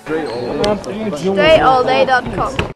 DreAllDay.com.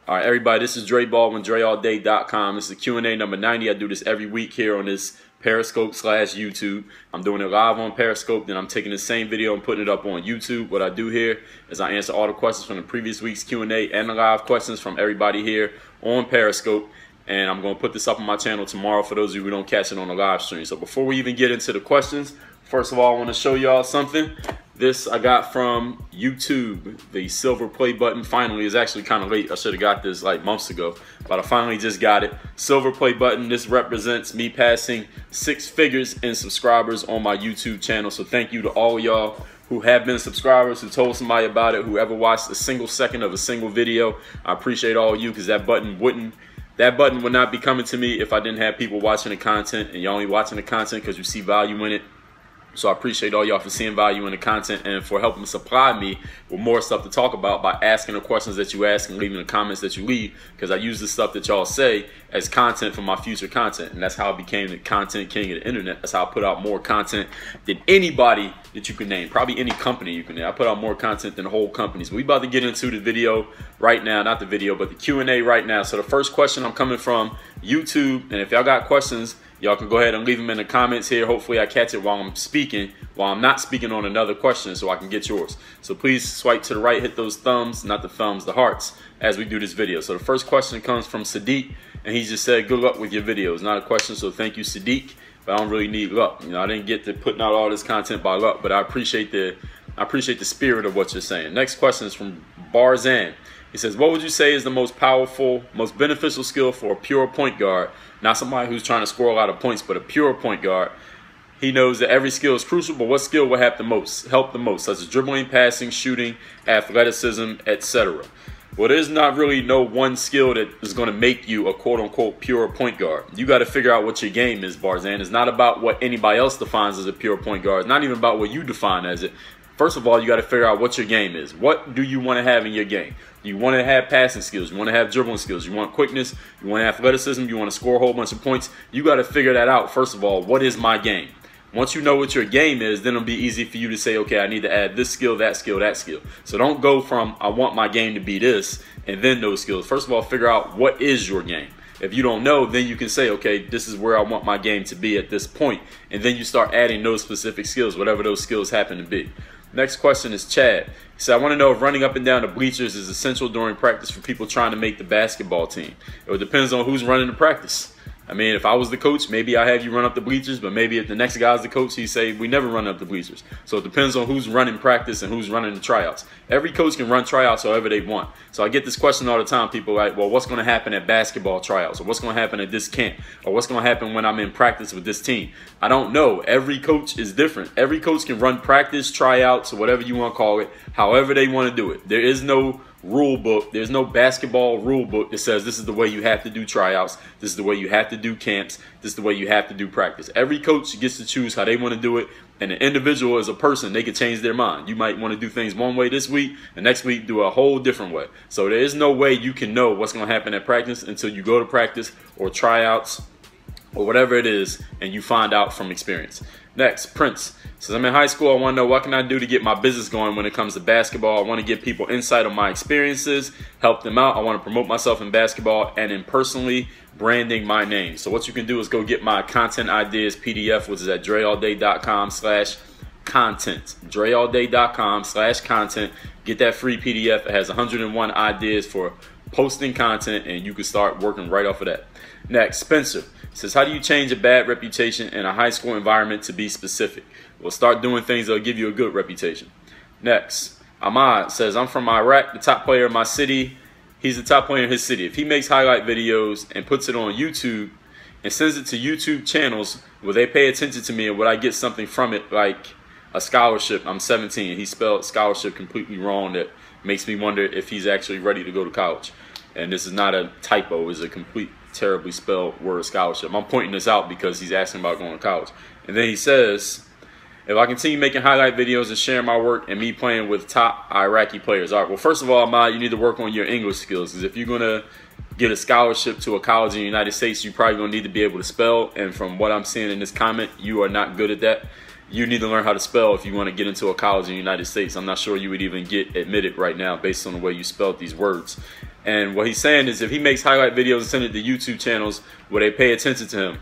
All right, everybody, this is Dre Baldwin, DreAllDay.com. This is Q&A number 90. I do this every week here on this Periscope/YouTube. I'm doing it live on Periscope, then I'm taking the same video and putting it up on YouTube. What I do here is I answer all the questions from the previous week's Q&A and the live questions from everybody here on Periscope. And I'm going to put this up on my channel tomorrow for those of you who don't catch it on the live stream. So before we even get into the questions, first of all, I want to show y'all something. This I got from YouTube. The silver play button finally is actually kind of late. I should have got this like months ago, but I finally just got it. Silver play button. This represents me passing 6 figures in subscribers on my YouTube channel. So thank you to all y'all who have been subscribers, who told somebody about it, whoever watched a single second of a single video. I appreciate all of you, because that button would not be coming to me if I didn't have people watching the content, and y'all only watching the content because you see value in it. So I appreciate all y'all for seeing value in the content and for helping supply me with more stuff to talk about by asking the questions that you ask and leaving the comments that you leave, because I use the stuff that y'all say as content for my future content. And that's how I became the content king of the internet. That's how I put out more content than anybody that you can name, probably any company you can name. I put out more content than the whole company. So we about to get into the video right now, not the video, but the Q&A right now. So the first question, I'm coming from YouTube, and if y'all got questions, y'all can go ahead and leave them in the comments here. Hopefully I catch it while I'm speaking, while I'm not speaking on another question, so I can get yours. So please swipe to the right, hit those thumbs, not the thumbs, the hearts, as we do this video. So the first question comes from Sadiq, and he just said, good luck with your videos. Not a question, so thank you, Sadiq, but I don't really need luck. You know, I didn't get to putting out all this content by luck, but I appreciate the spirit of what you're saying. Next question is from Barzan. He says, what would you say is the most powerful, most beneficial skill for a pure point guard? Not somebody who's trying to score a lot of points, but a pure point guard. He knows that every skill is crucial, but what skill will help the most, such as dribbling, passing, shooting, athleticism, etc.? Well, there's not really no one skill that is going to make you a quote-unquote pure point guard. You got to figure out what your game is, Barzan. It's not about what anybody else defines as a pure point guard. It's not even about what you define as it. First of all, you got to figure out what your game is. What do you want to have in your game? You want to have passing skills. You want to have dribbling skills. You want quickness. You want athleticism. You want to score a whole bunch of points. You got to figure that out. First of all, what is my game? Once you know what your game is, then it'll be easy for you to say, okay, I need to add this skill, that skill, that skill. So don't go from, I want my game to be this, and then those skills. First of all, figure out what is your game. If you don't know, then you can say, okay, this is where I want my game to be at this point. And then you start adding those specific skills, whatever those skills happen to be. Next question is Chad. He said, I want to know if running up and down the bleachers is essential during practice for people trying to make the basketball team. It depends on who's running the practice. I mean, if I was the coach, maybe I have you run up the bleachers, but maybe if the next guy's the coach, he'd say, we never run up the bleachers. So it depends on who's running practice and who's running the tryouts. Every coach can run tryouts however they want. So I get this question all the time. People are like, well, what's going to happen at basketball tryouts? Or what's going to happen at this camp? Or what's going to happen when I'm in practice with this team? I don't know. Every coach is different. Every coach can run practice, tryouts, or whatever you want to call it, however they want to do it. There is no rule book. There's no basketball rule book that says this is the way you have to do tryouts. This is the way you have to do camps. This is the way you have to do practice. Every coach gets to choose how they want to do it. And an individual as a person, they can change their mind. You might want to do things one way this week, and next week do a whole different way. So there is no way you can know what's going to happen at practice until you go to practice or tryouts or whatever it is, and you find out from experience. Next, Prince says, I'm in high school. I want to know what can I do to get my business going when it comes to basketball. I want to give people insight on my experiences, help them out. I want to promote myself in basketball and in personally branding my name. So what you can do is go get my content ideas PDF, which is at DreAllDay.com/content. DreAllDay.com/content. Get that free PDF. It has 101 ideas for posting content, and you can start working right off of that. Next, Spencer says, how do you change a bad reputation in a high school environment to be specific? Well, start doing things that'll give you a good reputation. Next, Ahmad says, I'm from Iraq, the top player in my city. He's the top player in his city. If he makes highlight videos and puts it on YouTube and sends it to YouTube channels, will they pay attention to me, and would I get something from it, like a scholarship? I'm 17. He spelled scholarship completely wrong. That makes me wonder if he's actually ready to go to college. And this is not a typo. It's a complete terribly spelled word, scholarship. I'm pointing this out because he's asking about going to college. And then he says, if I continue making highlight videos and sharing my work and me playing with top Iraqi players. All right, well, first of all, Ahmad, you need to work on your English skills, because if you're going to get a scholarship to a college in the United States, you're probably going to need to be able to spell. And from what I'm seeing in this comment, you are not good at that. you need to learn how to spell if you want to get into a college in the United States. I'm not sure you would even get admitted right now based on the way you spelled these words. And what he's saying is if he makes highlight videos and send it to YouTube channels where they pay attention to him,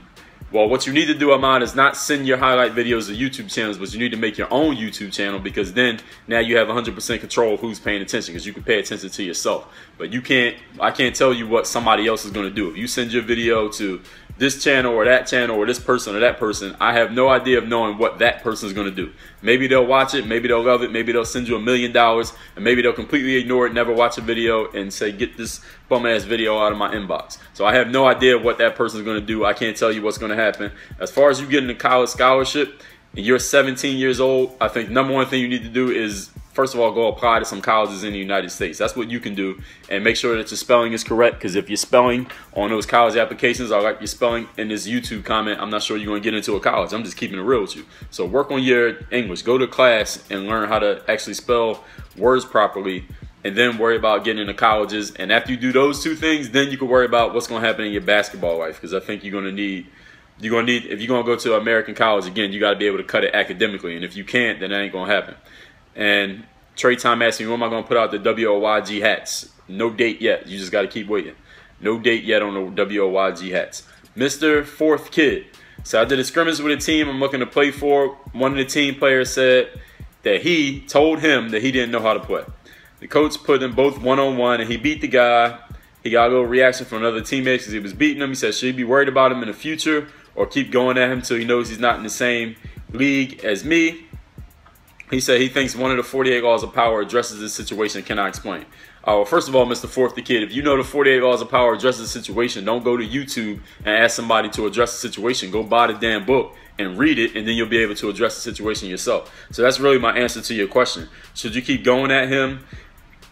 well, what you need to do, Ahmad, is not send your highlight videos to YouTube channels, but you need to make your own YouTube channel, because then now you have 100% control of who's paying attention, because you can pay attention to yourself. But you can't, I can't tell you what somebody else is going to do. If you send your video to this channel or that channel or this person or that person, I have no idea of knowing what that person is going to do. Maybe they'll watch it, maybe they'll love it, maybe they'll send you $1 million, and maybe they'll completely ignore it, never watch a video, and say, get this bum-ass video out of my inbox. So I have no idea what that person is going to do. I can't tell you what's going to happen. As far as you getting a college scholarship and you're 17 years old, I think number one thing you need to do is, first of all, go apply to some colleges in the United States. That's what you can do, and make sure that your spelling is correct, because if your spelling on those college applications are like your spelling in this YouTube comment, I'm not sure you're going to get into a college. I'm just keeping it real with you. So work on your English. Go to class and learn how to actually spell words properly, and then worry about getting into colleges. And after you do those two things, then you can worry about what's going to happen in your basketball life, because I think you're going to need, if you're going to go to American college, again, you got to be able to cut it academically, and if you can't, then that ain't going to happen. And Trey Tom asking, when am I going to put out the WOYG hats? No date yet. You just got to keep waiting. No date yet on the WOYG hats. Mr. Fourth Kid. So I did a scrimmage with a team I'm looking to play for. One of the team players said that he told him that he didn't know how to play. The coach put them both one-on-one, and he beat the guy. He got a little reaction from another teammate because he was beating him. He said, should he be worried about him in the future or keep going at him until he knows he's not in the same league as me? He said he thinks one of the 48 laws of power addresses this situation. Can I explain? Well, first of all, Mr. Fourth the Kid, if you know the 48 laws of power addresses the situation, don't go to YouTube and ask somebody to address the situation. Go buy the damn book and read it, and then you'll be able to address the situation yourself. So that's really my answer to your question. Should you keep going at him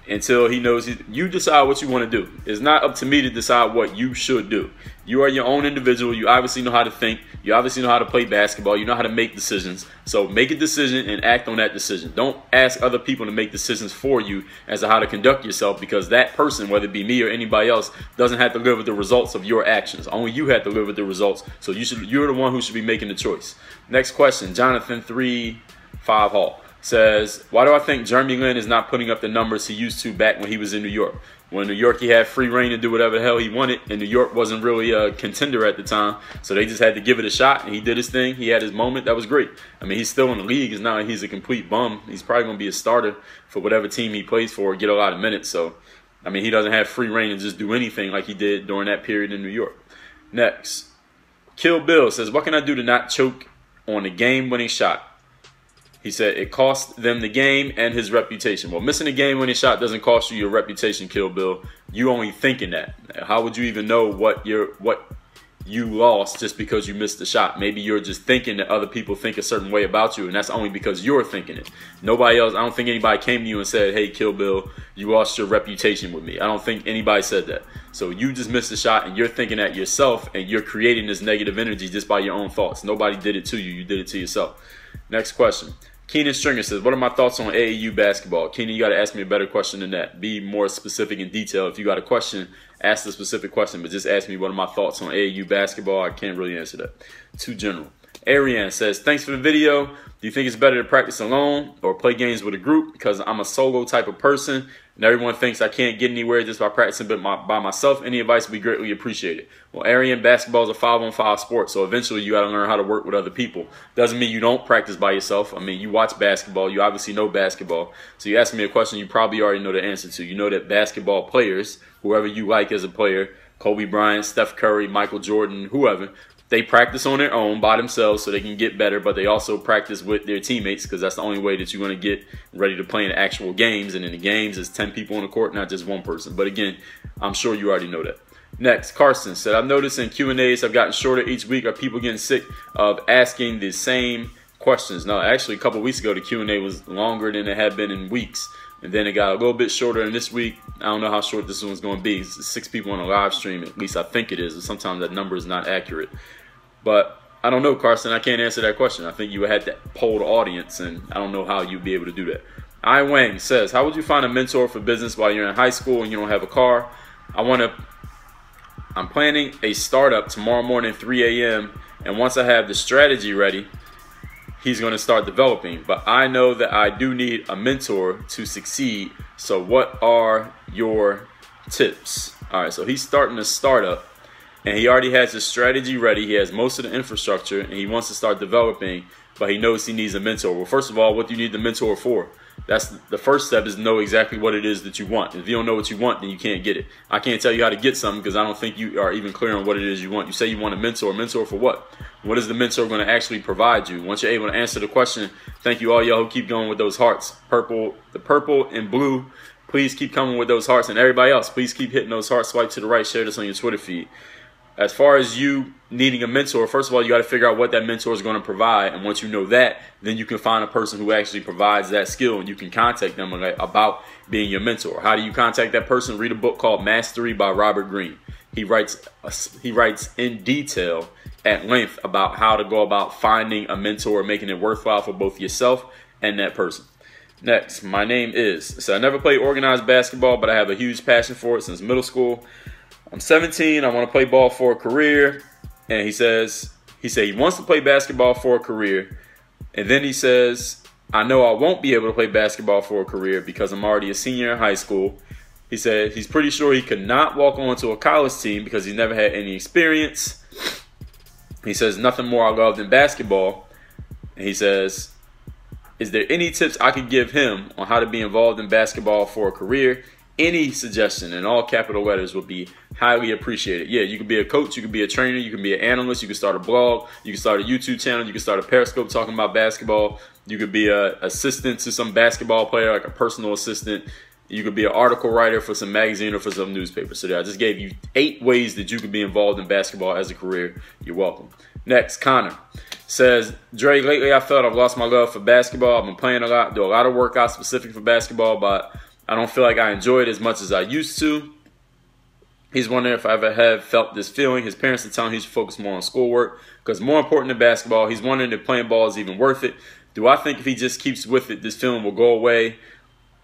until he knows you decide what you want to do? It's not up to me to decide what you should do. You are your own individual. You obviously know how to think. You obviously know how to play basketball. You know how to make decisions. So make a decision and act on that decision. Don't ask other people to make decisions for you as to how to conduct yourself, because that person, whether it be me or anybody else, doesn't have to live with the results of your actions. Only you have to live with the results. So you're the one who should be making the choice. Next question, Jonathan 35 Hall says, why do I think Jeremy Lin is not putting up the numbers he used to back when he was in New York? When New York, he had free reign to do whatever the hell he wanted, and New York wasn't really a contender at the time, so they just had to give it a shot, and he did his thing. He had his moment. That was great. I mean, he's still in the league. It's not like he's a complete bum. He's probably going to be a starter for whatever team he plays for, get a lot of minutes. So, I mean, he doesn't have free reign to just do anything like he did during that period in New York. Next, Kill Bill says, what can I do to not choke on a game-winning shot? He said it cost them the game and his reputation. Well, missing a game-winning shot doesn't cost you your reputation, Kill Bill. You only thinking that. How would you even know what you lost just because you missed the shot? Maybe you're just thinking that other people think a certain way about you, and that's only because you're thinking it. Nobody else, I don't think anybody came to you and said, hey, Kill Bill, you lost your reputation with me. I don't think anybody said that. So you just missed the shot, and you're thinking that yourself, and you're creating this negative energy just by your own thoughts. Nobody did it to you. You did it to yourself. Next question. Keenan Stringer says, what are my thoughts on AAU basketball? Keenan, you got to ask me a better question than that. Be more specific and detailed. If you got a question, ask the specific question, but just ask me what are my thoughts on AAU basketball. I can't really answer that. Too general. Ariane says, thanks for the video. Do you think it's better to practice alone or play games with a group? Because I'm a solo type of person, and everyone thinks I can't get anywhere just by practicing by myself. Any advice would be greatly appreciated. Well, Ariane, basketball is a 5-on-5 sport, so eventually you got to learn how to work with other people. Doesn't mean you don't practice by yourself. I mean, you watch basketball. You obviously know basketball. So you ask me a question you probably already know the answer to. You know that basketball players, whoever you like as a player, Kobe Bryant, Steph Curry, Michael Jordan, whoever, they practice on their own by themselves so they can get better, but they also practice with their teammates, because that's the only way that you're going to get ready to play in actual games. And in the games, it's 10 people on the court, not just one person. But again, I'm sure you already know that. Next, Carson said, I've noticed in Q&As have gotten shorter each week. Are people getting sick of asking the same questions? No, actually, a couple of weeks ago, the Q&A was longer than it had been in weeks. And then it got a little bit shorter. And this week, I don't know how short this one's going to be. It's 6 people on a live stream. At least I think it is. And sometimes that number is not accurate. But I don't know, Carson. I can't answer that question. I think you had to poll the audience, and I don't know how you'd be able to do that. I Wang says, how would you find a mentor for business while you're in high school and you don't have a car? I'm planning a startup tomorrow morning, 3 a.m. And once I have the strategy ready, he's going to start developing. But I know that I do need a mentor to succeed. So what are your tips? All right, so he's starting a startup, and he already has his strategy ready. He has most of the infrastructure, and he wants to start developing, but he knows he needs a mentor. Well, first of all, what do you need the mentor for? That's the first step, is know exactly what it is that you want. If you don't know what you want, then you can't get it. I can't tell you how to get something because I don't think you are even clear on what it is you want. You say you want a mentor. Mentor for what? What is the mentor going to actually provide you? Once you're able to answer the question, thank you all y'all who keep going with those hearts. The purple and blue, please keep coming with those hearts. And everybody else, please keep hitting those hearts. Swipe to the right. Share this on your Twitter feed. As far as you needing a mentor, first of all, you got to figure out what that mentor is going to provide. And once you know that, then you can find a person who actually provides that skill, and you can contact them about being your mentor. How do you contact that person? Read a book called Mastery by Robert Greene. He writes in detail at length about how to go about finding a mentor, making it worthwhile for both yourself and that person. Next, my name is. So I never played organized basketball, but I have a huge passion for it since middle school. I'm 17. I want to play ball for a career. And he said he wants to play basketball for a career. And then he says, I know I won't be able to play basketball for a career because I'm already a senior in high school. He said he's pretty sure he could not walk onto a college team because he's never had any experience. He says nothing more I love than basketball. And he says, is there any tips I could give him on how to be involved in basketball for a career? Any suggestion in all capital letters would be highly appreciated. Yeah, you could be a coach, you could be a trainer, you can be an analyst, you can start a blog, you can start a YouTube channel, you can start a Periscope talking about basketball, you could be an assistant to some basketball player, like a personal assistant, you could be an article writer for some magazine or for some newspaper. So I just gave you 8 ways that you could be involved in basketball as a career. You're welcome. Next, Connor says, Dre, lately I felt I've lost my love for basketball. I've been playing a lot, do a lot of workouts specific for basketball, but I don't feel like I enjoy it as much as I used to. He's wondering if I ever have felt this feeling. His parents are telling him he should focus more on schoolwork because more important than basketball. He's wondering if playing ball is even worth it. Do I think if he just keeps with it, this feeling will go away?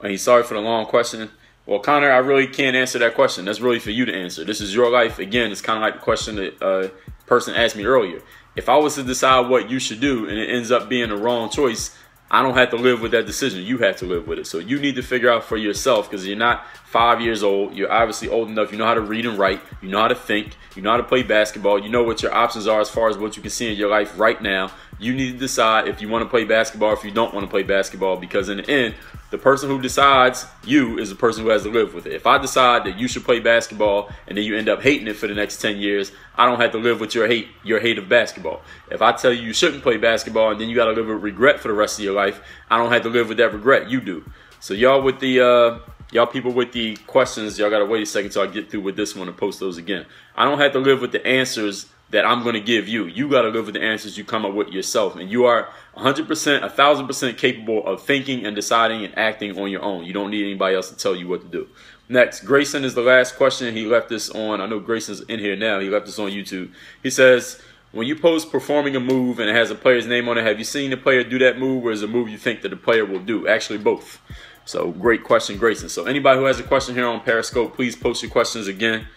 And he's sorry for the long question. Well, Connor, I really can't answer that question. That's really for you to answer. This is your life. Again, it's kind of like the question that a person asked me earlier. If I was to decide what you should do and it ends up being the wrong choice, I don't have to live with that decision. You have to live with it. So you need to figure out for yourself, because you're not 5 years old. You're obviously old enough. You know how to read and write. You know how to think. You know how to play basketball. You know what your options are as far as what you can see in your life right now. You need to decide if you want to play basketball or if you don't want to play basketball, because in the end, the person who decides you is the person who has to live with it. If I decide that you should play basketball and then you end up hating it for the next 10 years, I don't have to live with your hate of basketball. If I tell you shouldn't play basketball and then you got to live with regret for the rest of your life, I don't have to live with that regret. You do. So y'all with the y'all people with the questions, y'all got to wait a second till I get through with this one and post those again. I don't have to live with the answers that I'm going to give you. You got to live with the answers you come up with yourself. And you are 100%, 1,000% capable of thinking and deciding and acting on your own. You don't need anybody else to tell you what to do. Next, Grayson is the last question. He left this on, I know Grayson's in here now. He left this on YouTube. He says, when you post performing a move and it has a player's name on it, have you seen the player do that move, or is it a move you think that the player will do? Actually, both. So great question, Grayson. So anybody who has a question here on Periscope, please post your questions again.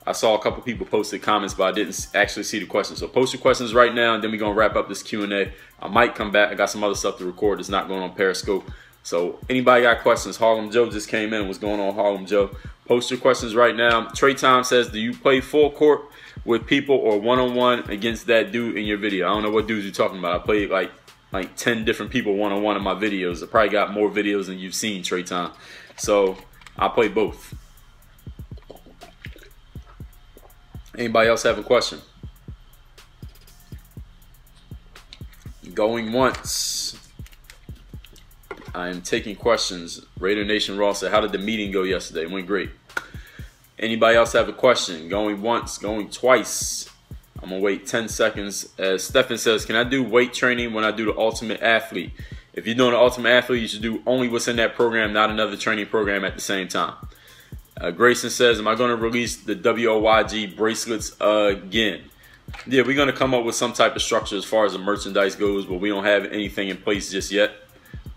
I saw a couple people posted comments, but I didn't actually see the questions. So post your questions right now, and then we're going to wrap up this Q&A. I might come back. I got some other stuff to record that's not going on Periscope. So anybody got questions? Harlem Joe just came in. What's going on, Harlem Joe? Post your questions right now. Trey Tom says, do you play full court with people or one-on-one against that dude in your video? I don't know what dudes you're talking about. I played like 10 different people one-on-one in my videos. I probably got more videos than you've seen, Trey Tom. So I play both. Anybody else have a question? Going once. I am taking questions. Raider Nation Raw said, how did the meeting go yesterday? It went great. Anybody else have a question? Going once, going twice. I'm going to wait 10 seconds. As Stephen says, can I do weight training when I do the Ultimate Athlete? If you're doing the Ultimate Athlete, you should do only what's in that program, not another training program at the same time. Grayson says, am I going to release the WOYG bracelets again? Yeah, we're going to come up with some type of structure as far as the merchandise goes, but we don't have anything in place just yet.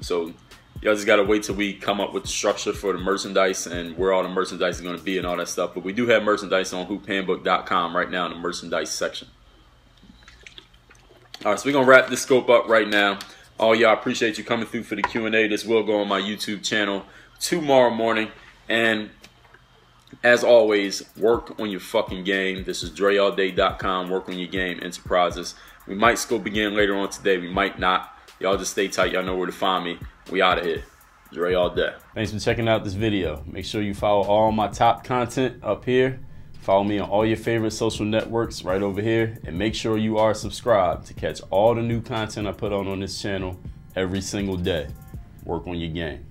So y'all just got to wait till we come up with the structure for the merchandise and where all the merchandise is going to be and all that stuff. But we do have merchandise on hoophandbook.com right now in the merchandise section. All right, so we're going to wrap this scope up right now. All y'all, appreciate you coming through for the Q&A. This will go on my YouTube channel tomorrow morning. And as always, work on your fucking game. This is DreAllDay.com. Work on your game, Enterprises. We might scope again later on today. We might not. Y'all just stay tight. Y'all know where to find me. We out of here. Dre all day. Thanks for checking out this video. Make sure you follow all my top content up here. Follow me on all your favorite social networks right over here. And make sure you are subscribed to catch all the new content I put on this channel every single day. Work on your game.